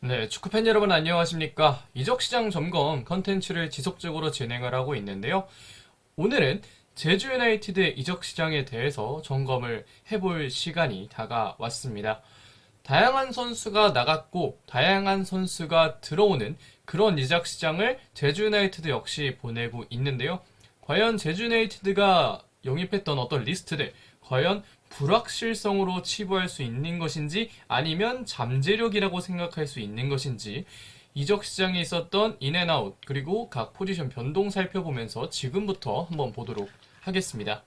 네, 축구팬 여러분 안녕하십니까? 이적시장 점검 컨텐츠를 지속적으로 진행을 하고 있는데요. 오늘은 제주 유나이티드의 이적시장에 대해서 점검을 해볼 시간이 다가왔습니다. 다양한 선수가 나갔고 다양한 선수가 들어오는 그런 이적시장을 제주 유나이티드 역시 보내고 있는데요. 과연 제주 유나이티드가 영입했던 어떤 리스트들, 과연 불확실성으로 치부할 수 있는 것인지 아니면 잠재력이라고 생각할 수 있는 것인지 이적 시장에 있었던 인앤아웃 그리고 각 포지션 변동 살펴보면서 지금부터 한번 보도록 하겠습니다.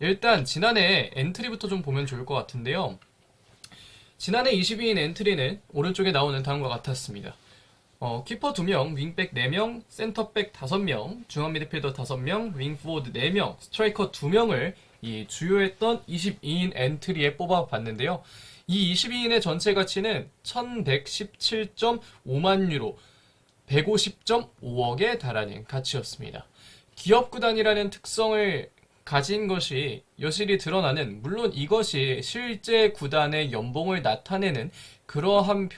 일단 지난해 엔트리부터 좀 보면 좋을 것 같은데요. 지난해 22인 엔트리는 오른쪽에 나오는 다음과 같았습니다. 키퍼 2명, 윙백 4명, 센터백 5명, 중앙 미드필더 5명, 윙포워드 4명, 스트라이커 2명을 이 주요했던 22인 엔트리에 뽑아봤는데요. 이 22인의 전체 가치는 1117.5만 유로, 150.5억에 달하는 가치였습니다. 기업 구단이라는 특성을 가진 것이 여실히 드러나는, 물론 이것이 실제 구단의 연봉을 나타내는 그러한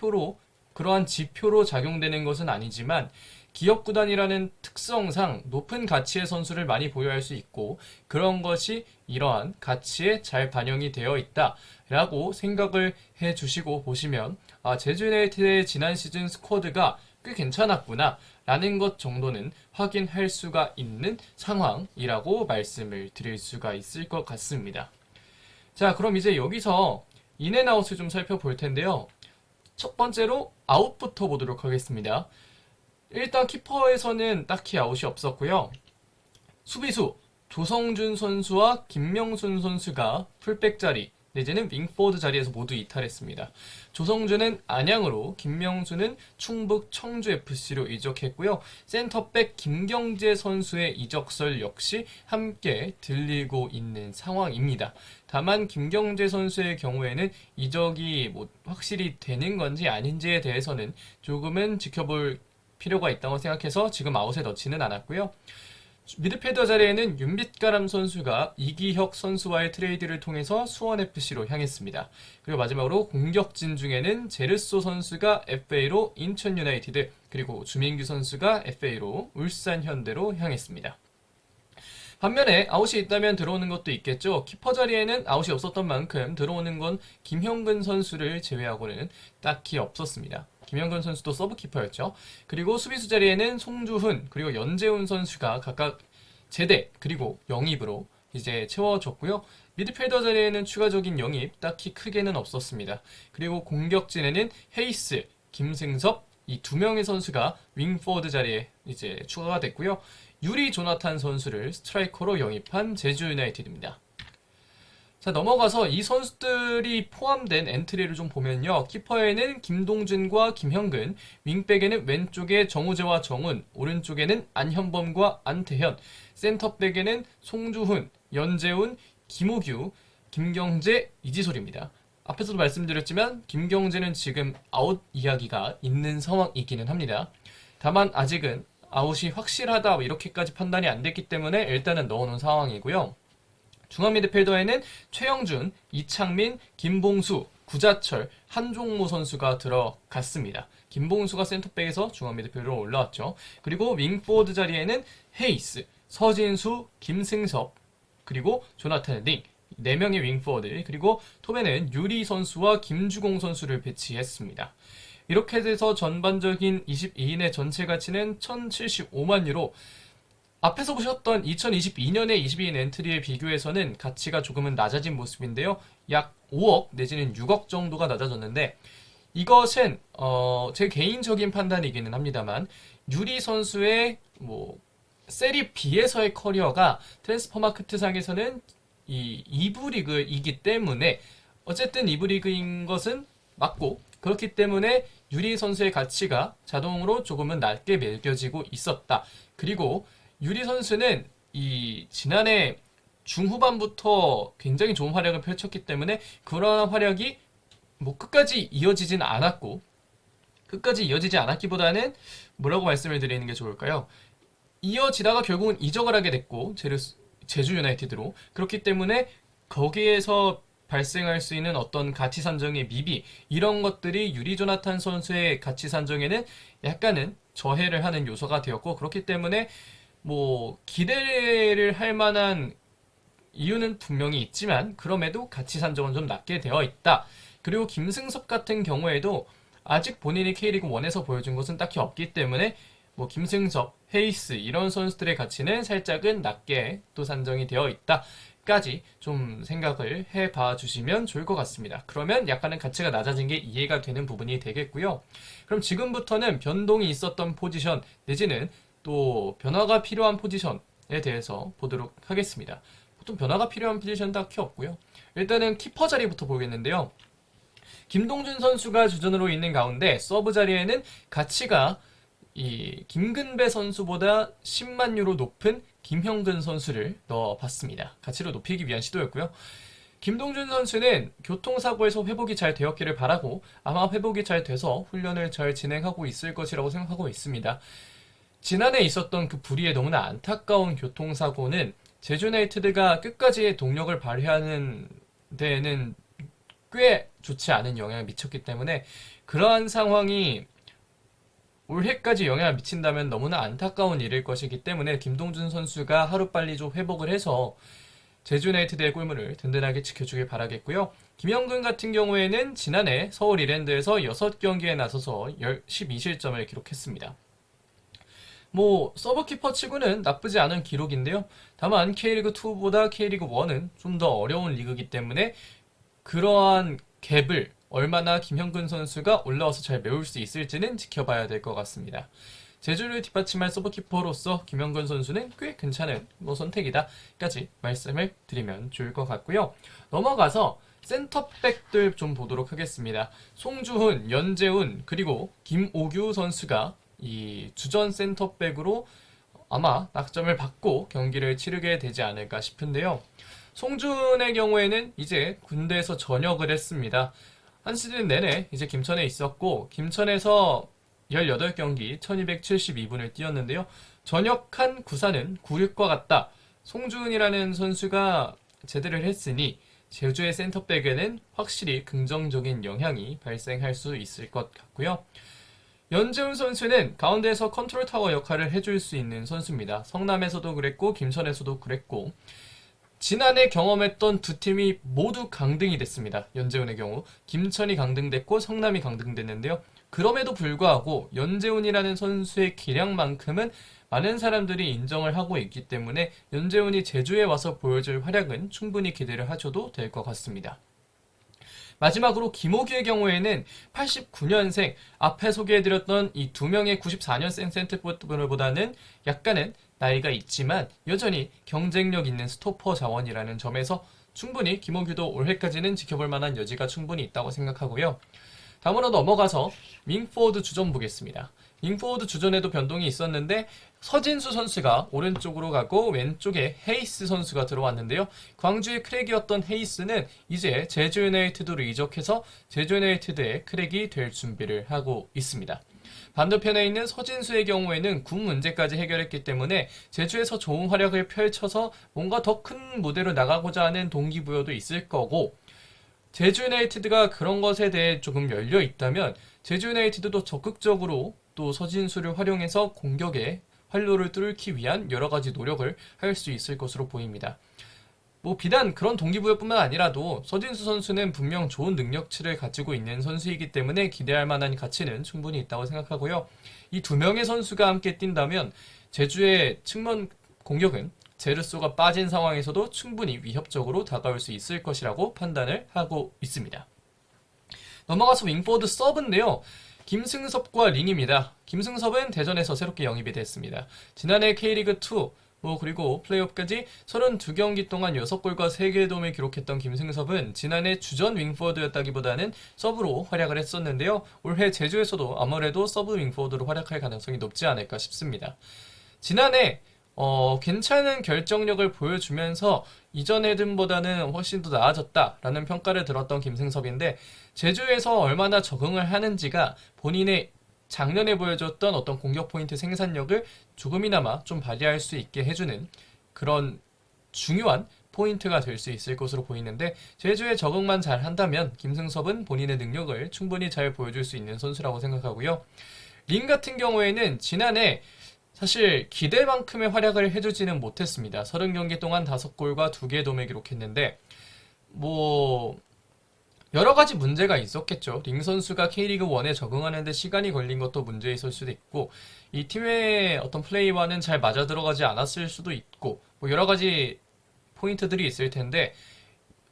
지표로 작용되는 것은 아니지만 기업 구단이라는 특성상 높은 가치의 선수를 많이 보유할 수 있고 그런 것이 이러한 가치에 잘 반영이 되어 있다라고 생각을 해주시고 보시면 제주 유나이티드의 지난 시즌 스쿼드가 꽤 괜찮았구나 라는 것 정도는 확인할 수가 있는 상황이라고 말씀을 드릴 수가 있을 것 같습니다. 자, 그럼 이제 여기서 인앤아웃을 좀 살펴볼 텐데요. 첫 번째로 아웃부터 보도록 하겠습니다. 일단 키퍼에서는 딱히 아웃이 없었고요. 수비수 조성준 선수와 김명순 선수가 풀백 자리 내지는 윙포워드 자리에서 모두 이탈했습니다. 조성준은 안양으로, 김명수는 충북 청주FC로 이적했고요. 센터백 김경재 선수의 이적설 역시 함께 들리고 있는 상황입니다. 다만 김경재 선수의 경우에는 이적이 확실히 되는 건지 아닌지에 대해서는 조금은 지켜볼 필요가 있다고 생각해서 지금 아웃에 넣지는 않았고요. 미드필더 자리에는 윤빛가람 선수가 이기혁 선수와의 트레이드를 통해서 수원FC로 향했습니다. 그리고 마지막으로 공격진 중에는 제르소 선수가 FA로 인천 유나이티드, 그리고 주민규 선수가 FA로 울산 현대로 향했습니다. 반면에 아웃이 있다면 들어오는 것도 있겠죠. 키퍼 자리에는 아웃이 없었던 만큼 들어오는 건 김형근 선수를 제외하고는 딱히 없었습니다. 김형근 선수도 서브키퍼였죠. 그리고 수비수 자리에는 송주훈 그리고 연재훈 선수가 각각 제대 그리고 영입으로 이제 채워졌고요. 미드필더 자리에는 추가적인 영입 딱히 크게는 없었습니다. 그리고 공격진에는 헤이스, 김승섭 이 두 명의 선수가 윙포워드 자리에 이제 추가가 됐고요. 유리 조나탄 선수를 스트라이커로 영입한 제주 유나이티드입니다. 자, 넘어가서 이 선수들이 포함된 엔트리를 좀 보면요. 키퍼에는 김동준과 김형근, 윙백에는 왼쪽에 정우재와 정훈, 오른쪽에는 안현범과 안태현, 센터백에는 송주훈, 연재훈, 김호규, 김경재, 이지솔입니다. 앞에서도 말씀드렸지만 김경재는 지금 아웃 이야기가 있는 상황이기는 합니다. 다만 아직은 아웃이 확실하다 이렇게까지 판단이 안 됐기 때문에 일단은 넣어놓은 상황이고요. 중앙 미드필더에는 최영준, 이창민, 김봉수, 구자철, 한종무 선수가 들어갔습니다. 김봉수가 센터백에서 중앙 미드필더로 올라왔죠. 그리고 윙포워드 자리에는 헤이스, 서진수, 김승섭, 그리고 조나탄 링 4명의 윙포워드, 그리고 톱에는 유리 선수와 김주공 선수를 배치했습니다. 이렇게 돼서 전반적인 22인의 전체 가치는 1075만 유로, 앞에서 보셨던 2022년의 22인 엔트리에 비교해서는 가치가 조금은 낮아진 모습인데요. 약 5억 내지는 6억 정도가 낮아졌는데 이것은 제 개인적인 판단이기는 합니다만 유리 선수의 세리 B에서의 커리어가 트랜스퍼마크트상에서는 이 2부 리그이기 때문에 어쨌든 2부 리그인 것은 맞고, 그렇기 때문에 유리 선수의 가치가 자동으로 조금은 낮게 매겨지고 있었다. 그리고 유리 선수는 이 지난해 중후반부터 굉장히 좋은 활약을 펼쳤기 때문에 그러한 활약이 끝까지 이어지진 않았고, 끝까지 이어지지 않았기보다는 뭐라고 말씀을 드리는 게 좋을까요? 이어지다가 결국은 이적을 하게 됐고 제주 유나이티드로, 그렇기 때문에 거기에서 발생할 수 있는 어떤 가치 산정의 미비 이런 것들이 유리 조나탄 선수의 가치 산정에는 약간은 저해를 하는 요소가 되었고 그렇기 때문에 뭐 기대를 할 만한 이유는 분명히 있지만 그럼에도 가치 산정은 좀 낮게 되어 있다. 그리고 김승섭 같은 경우에도 아직 본인이 K리그 1에서 보여준 것은 딱히 없기 때문에 뭐 김승섭, 헤이스 이런 선수들의 가치는 살짝은 낮게 또 산정이 되어 있다까지 좀 생각을 해봐 주시면 좋을 것 같습니다. 그러면 약간은 가치가 낮아진 게 이해가 되는 부분이 되겠고요. 그럼 지금부터는 변동이 있었던 포지션 내지는 또 변화가 필요한 포지션에 대해서 보도록 하겠습니다. 보통 변화가 필요한 포지션은 딱히 없고요. 일단은 키퍼 자리부터 보겠는데요. 김동준 선수가 주전으로 있는 가운데 서브 자리에는 가치가 이 김근배 선수보다 10만 유로 높은 김형근 선수를 넣어봤습니다. 가치를 높이기 위한 시도였고요. 김동준 선수는 교통사고에서 회복이 잘 되었기를 바라고 아마 회복이 잘 돼서 훈련을 잘 진행하고 있을 것이라고 생각하고 있습니다. 지난해 있었던 그 불의의 너무나 안타까운 교통사고는 제주 유나이티드가 끝까지의 동력을 발휘하는 데에는 꽤 좋지 않은 영향을 미쳤기 때문에 그러한 상황이 올해까지 영향을 미친다면 너무나 안타까운 일일 것이기 때문에 김동준 선수가 하루빨리 좀 회복을 해서 제주 유나이티드의 골문을 든든하게 지켜주길 바라겠고요. 김영근 같은 경우에는 지난해 서울 이랜드에서 6경기에 나서서 12실점을 기록했습니다. 뭐 서브키퍼 치고는 나쁘지 않은 기록인데요. 다만 K리그2보다 K리그1은 좀 더 어려운 리그이기 때문에 그러한 갭을 얼마나 김형근 선수가 올라와서 잘 메울 수 있을지는 지켜봐야 될 것 같습니다. 제주를 뒷받침할 서브키퍼로서 김형근 선수는 꽤 괜찮은 선택이다까지 말씀을 드리면 좋을 것 같고요. 넘어가서 센터백들 좀 보도록 하겠습니다. 송주훈, 연재훈 그리고 김오규 선수가 이 주전 센터백으로 아마 낙점을 받고 경기를 치르게 되지 않을까 싶은데요. 송준의 경우에는 이제 군대에서 전역을 했습니다. 한 시즌 내내 이제 김천에 있었고 김천에서 18경기 1272분을 뛰었는데요. 전역한 구사는 96과 같다. 송준이라는 선수가 제대를 했으니 제주의 센터백에는 확실히 긍정적인 영향이 발생할 수 있을 것 같고요. 연재훈 선수는 가운데에서 컨트롤 타워 역할을 해줄 수 있는 선수입니다. 성남에서도 그랬고 김천에서도 그랬고 지난해 경험했던 두 팀이 모두 강등이 됐습니다. 연재훈의 경우 김천이 강등됐고 성남이 강등됐는데요. 그럼에도 불구하고 연재훈이라는 선수의 기량만큼은 많은 사람들이 인정을 하고 있기 때문에 연재훈이 제주에 와서 보여줄 활약은 충분히 기대를 하셔도 될 것 같습니다. 마지막으로 김호규의 경우에는 89년생 앞에 소개해드렸던 이 두 명의 94년생 센터포드보다는 약간은 나이가 있지만 여전히 경쟁력 있는 스토퍼 자원이라는 점에서 충분히 김호규도 올해까지는 지켜볼 만한 여지가 충분히 있다고 생각하고요. 다음으로 넘어가서 윙포워드 주전 보겠습니다. 윙포워드 주전에도 변동이 있었는데 서진수 선수가 오른쪽으로 가고 왼쪽에 헤이스 선수가 들어왔는데요. 광주의 크랙이었던 헤이스는 이제 제주 유나이티드로 이적해서 제주 유나이티드의 크랙이 될 준비를 하고 있습니다. 반대편에 있는 서진수의 경우에는 군 문제까지 해결했기 때문에 제주에서 좋은 활약을 펼쳐서 뭔가 더 큰 무대로 나가고자 하는 동기부여도 있을 거고 제주 유나이티드가 그런 것에 대해 조금 열려 있다면 제주 유나이티드도 적극적으로 또 서진수를 활용해서 공격에 활로를 뚫기 위한 여러 가지 노력을 할 수 있을 것으로 보입니다. 뭐 비단 그런 동기부여뿐만 아니라도 서진수 선수는 분명 좋은 능력치를 가지고 있는 선수이기 때문에 기대할 만한 가치는 충분히 있다고 생각하고요. 이 두 명의 선수가 함께 뛴다면 제주의 측면 공격은 제르소가 빠진 상황에서도 충분히 위협적으로 다가올 수 있을 것이라고 판단을 하고 있습니다. 넘어가서 윙포워드 서브인데요. 김승섭과 링입니다. 김승섭은 대전에서 새롭게 영입이 됐습니다. 지난해 K리그2 그리고 플레이오프까지 32경기 동안 6골과 3개의 도움을 기록했던 김승섭은 지난해 주전 윙포워드였다기보다는 서브로 활약을 했었는데요. 올해 제주에서도 아무래도 서브 윙포워드로 활약할 가능성이 높지 않을까 싶습니다. 지난해 괜찮은 결정력을 보여주면서 이전 헤든보다는 훨씬 더 나아졌다라는 평가를 들었던 김승섭인데 제주에서 얼마나 적응을 하는지가 본인의 작년에 보여줬던 어떤 공격 포인트 생산력을 조금이나마 좀 발휘할 수 있게 해주는 그런 중요한 포인트가 될 수 있을 것으로 보이는데 제주에 적응만 잘 한다면 김승섭은 본인의 능력을 충분히 잘 보여줄 수 있는 선수라고 생각하고요. 린 같은 경우에는 지난해 사실 기대만큼의 활약을 해주지는 못했습니다. 30경기 동안 5골과 2개의 도움을 기록했는데 뭐 여러 가지 문제가 있었겠죠. 링 선수가 K리그 1에 적응하는데 시간이 걸린 것도 문제 있을 수도 있고, 이 팀의 어떤 플레이와는 잘 맞아 들어가지 않았을 수도 있고, 뭐 여러 가지 포인트들이 있을 텐데,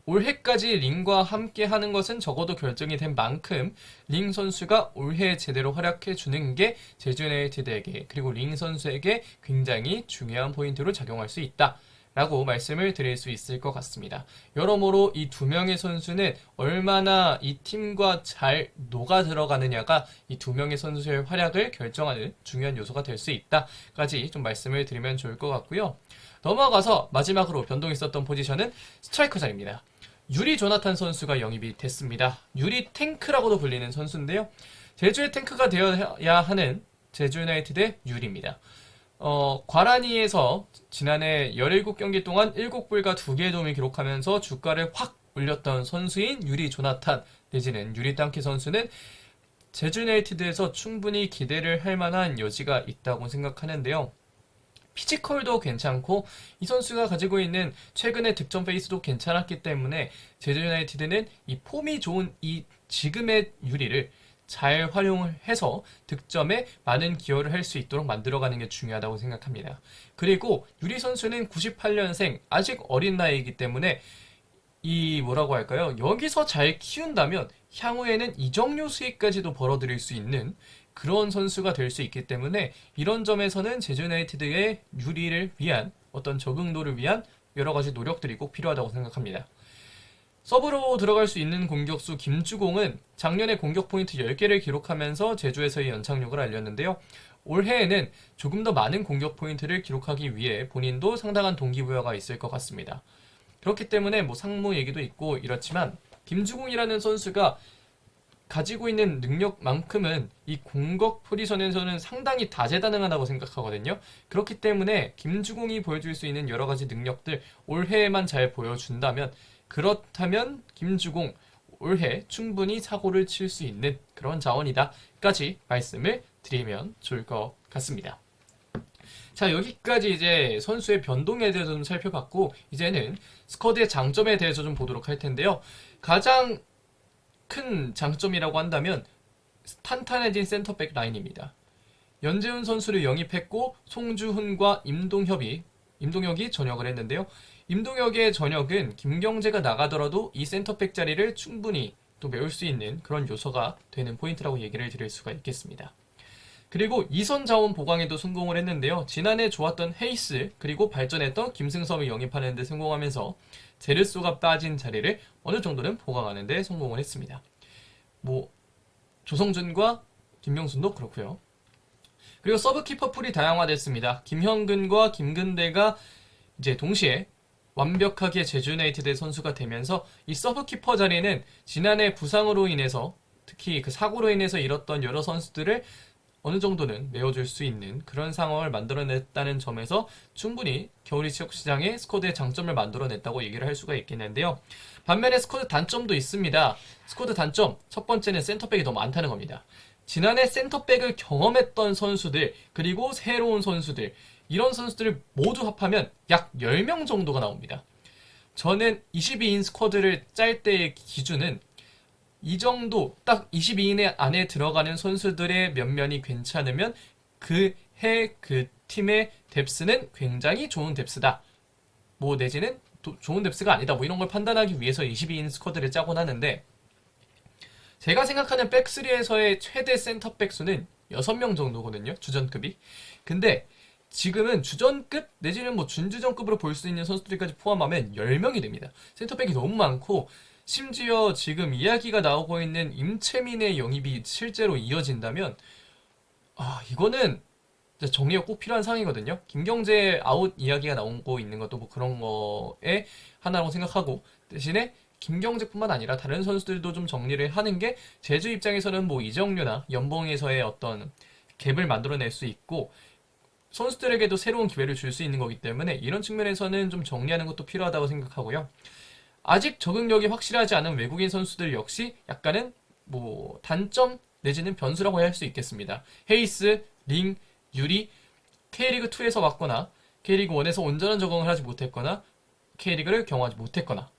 올해까지 링과 함께 하는 것은 적어도 결정이 된 만큼 링 선수가 올해 제대로 활약해 주는 게 제주 유나이티드에게 그리고 링 선수에게 굉장히 중요한 포인트로 작용할 수 있다. 라고 말씀을 드릴 수 있을 것 같습니다. 여러모로 이 두 명의 선수는 얼마나 이 팀과 잘 녹아 들어가느냐가 이 두 명의 선수의 활약을 결정하는 중요한 요소가 될 수 있다까지 좀 말씀을 드리면 좋을 것 같고요. 넘어가서 마지막으로 변동이 있었던 포지션은 스트라이커 자리입니다. 유리 조나탄 선수가 영입이 됐습니다. 유리 탱크라고도 불리는 선수인데요. 제주의 탱크가 되어야 하는 제주 유나이티드의 유리입니다. 과란이에서 지난해 17경기 동안 7골과 2개의 도움을 기록하면서 주가를 확 올렸던 선수인 유리 조나탄 내지는 유리 땅키 선수는 제주 유나이티드에서 충분히 기대를 할 만한 여지가 있다고 생각하는데요. 피지컬도 괜찮고 이 선수가 가지고 있는 최근의 득점 페이스도 괜찮았기 때문에 제주 유나이티드는 이 폼이 좋은 이 지금의 유리를 잘 활용을 해서 득점에 많은 기여를 할 수 있도록 만들어가는 게 중요하다고 생각합니다. 그리고 유리 선수는 98년생 아직 어린 나이이기 때문에 이 뭐라고 할까요? 여기서 잘 키운다면 향후에는 이적료 수익까지도 벌어들일 수 있는 그런 선수가 될 수 있기 때문에 이런 점에서는 제주 유나이티드의 유리를 위한 어떤 적응도를 위한 여러 가지 노력들이 꼭 필요하다고 생각합니다. 서브로 들어갈 수 있는 공격수 김주공은 작년에 공격 포인트 10개를 기록하면서 제주에서의 연착륙을 알렸는데요. 올해에는 조금 더 많은 공격 포인트를 기록하기 위해 본인도 상당한 동기부여가 있을 것 같습니다. 그렇기 때문에 뭐 상무 얘기도 있고 이렇지만 김주공이라는 선수가 가지고 있는 능력만큼은 이 공격 포지션에서는 상당히 다재다능하다고 생각하거든요. 그렇기 때문에 김주공이 보여줄 수 있는 여러 가지 능력들 올해에만 잘 보여준다면 그렇다면 김주공 올해 충분히 사고를 칠 수 있는 그런 자원이다까지 말씀을 드리면 좋을 것 같습니다. 자, 여기까지 이제 선수의 변동에 대해서 좀 살펴봤고 이제는 스쿼드의 장점에 대해서 좀 보도록 할 텐데요. 가장 큰 장점이라고 한다면 탄탄해진 센터백 라인입니다. 연재훈 선수를 영입했고 송주훈과 임동혁이 전역을 했는데요. 임동혁의 전역은 김경재가 나가더라도 이 센터백 자리를 충분히 또 메울 수 있는 그런 요소가 되는 포인트라고 얘기를 드릴 수가 있겠습니다. 그리고 이선 자원 보강에도 성공을 했는데요. 지난해 좋았던 헤이스 그리고 발전했던 김승섭을 영입하는 데 성공하면서 제르소가 빠진 자리를 어느 정도는 보강하는 데 성공을 했습니다. 뭐 조성준과 김명순도 그렇고요. 그리고 서브키퍼 풀이 다양화됐습니다. 김형근과 김근대가 이제 동시에 완벽하게 제주 유나이티드의 선수가 되면서 이 서브키퍼 자리는 지난해 부상으로 인해서 특히 그 사고로 인해서 잃었던 여러 선수들을 어느 정도는 메워줄 수 있는 그런 상황을 만들어냈다는 점에서 충분히 겨울이 취업시장에 스쿼드의 장점을 만들어냈다고 얘기를 할 수가 있겠는데요. 반면에 스쿼드 단점도 있습니다. 스쿼드 단점, 첫 번째는 센터백이 너무 많다는 겁니다. 지난해 센터백을 경험했던 선수들, 그리고 새로운 선수들, 이런 선수들을 모두 합하면 약 10명 정도가 나옵니다. 저는 22인 스쿼드를 짤 때의 기준은 이 정도 딱 22인 안에 들어가는 선수들의 면면이 괜찮으면 그 해 그 팀의 뎁스는 굉장히 좋은 뎁스다. 뭐 내지는 좋은 뎁스가 아니다. 뭐 이런 걸 판단하기 위해서 22인 스쿼드를 짜곤 하는데 제가 생각하는 백스리에서의 최대 센터백 수는 6명 정도거든요. 주전급이. 근데 지금은 주전급 내지는 뭐 준주전급으로 볼 수 있는 선수들까지 포함하면 10명이 됩니다. 센터백이 너무 많고 심지어 지금 이야기가 나오고 있는 임채민의 영입이 실제로 이어진다면 이거는 정리가 꼭 필요한 상황이거든요. 김경재 아웃 이야기가 나오고 있는 것도 뭐 그런 거에 하나라고 생각하고 대신에 김경재뿐만 아니라 다른 선수들도 좀 정리를 하는 게 제주 입장에서는 뭐 이적료나 연봉에서의 어떤 갭을 만들어낼 수 있고 선수들에게도 새로운 기회를 줄 수 있는 거기 때문에 이런 측면에서는 좀 정리하는 것도 필요하다고 생각하고요. 아직 적응력이 확실하지 않은 외국인 선수들 역시 약간은 뭐 단점 내지는 변수라고 할 수 있겠습니다. 헤이스, 링, 유리, K리그2에서 왔거나 K리그1에서 온전한 적응을 하지 못했거나 K리그를 경험하지 못했거나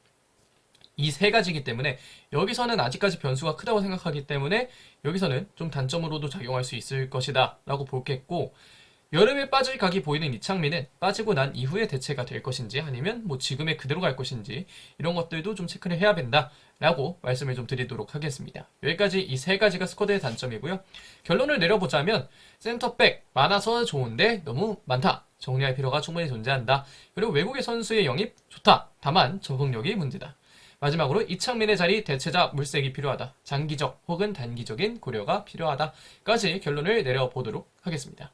이 세 가지이기 때문에 여기서는 아직까지 변수가 크다고 생각하기 때문에 여기서는 좀 단점으로도 작용할 수 있을 것이다 라고 보겠고, 여름에 빠질 각이 보이는 이창민은 빠지고 난 이후에 대체가 될 것인지 아니면 뭐 지금의 그대로 갈 것인지 이런 것들도 좀 체크를 해야 된다 라고 말씀을 좀 드리도록 하겠습니다. 여기까지 이 세 가지가 스쿼드의 단점이고요. 결론을 내려보자면 센터백 많아서 좋은데 너무 많다. 정리할 필요가 충분히 존재한다. 그리고 외국의 선수의 영입 좋다. 다만 적응력이 문제다. 마지막으로 이창민의 자리 대체자 물색이 필요하다. 장기적 혹은 단기적인 고려가 필요하다까지 결론을 내려보도록 하겠습니다.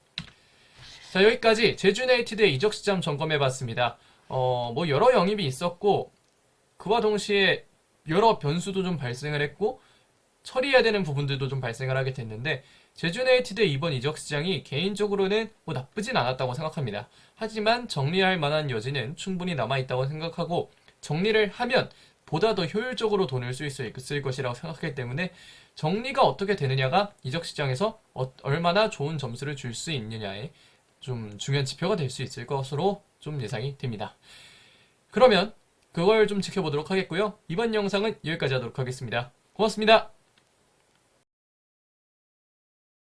자, 여기까지 제주 유나이티드의 이적 시장 점검해봤습니다. 뭐 여러 영입이 있었고 그와 동시에 여러 변수도 좀 발생을 했고 처리해야 되는 부분들도 좀 발생을 하게 됐는데, 제주 유나이티드의 이번 이적 시장이 개인적으로는 뭐 나쁘진 않았다고 생각합니다. 하지만 정리할 만한 여지는 충분히 남아있다고 생각하고, 정리를 하면 보다 더 효율적으로 돈을 쓸 수 있을 것이라고 생각하기 때문에 정리가 어떻게 되느냐가 이적 시장에서 얼마나 좋은 점수를 줄 수 있느냐에 좀 중요한 지표가 될 수 있을 것으로 좀 예상이 됩니다. 그러면 그걸 좀 지켜보도록 하겠고요. 이번 영상은 여기까지 하도록 하겠습니다. 고맙습니다.